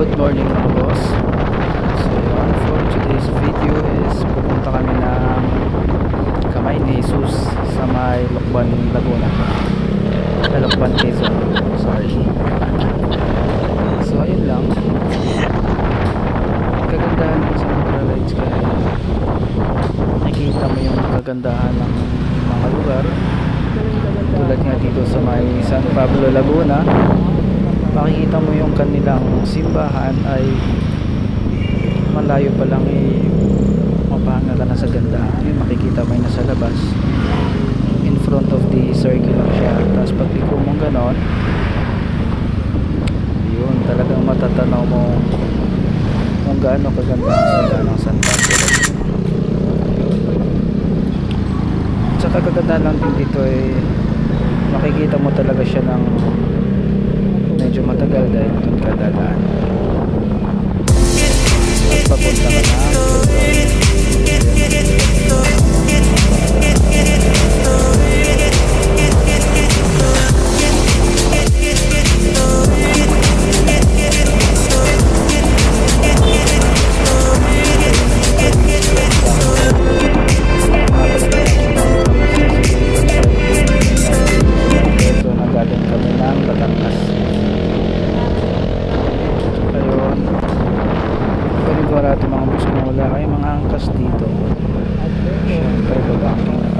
Good morning mga boss. So for today's video is pupunta kami ng Kamay ni Jesus sa may Lokban, Laguna. Lokban, Quezon. Sorry. So ayun lang. Kagandahan mo sa Rides kaya nakikita mo yung kagandahan ng mga lugar. Tulad nga dito sa may San Pablo, Laguna, makikita mo yung kanilang simbahan ay malayo pa lang, mapahanga ka na sa ganda. Yun, makikita mo yung nasa labas, in front of the circle lang siya. Tapos pag liko mong ganon, yun, talagang matatanaw mo kung gaano kaganda ang simbahan ng San Pablo. Sa kaganda lang din dito ay makikita mo talaga siya ng medyo matagal dahil doon ka dadaan. Papunta ka na sigurado mga bus kung wala kayo mga angkas dito, syempre babangking na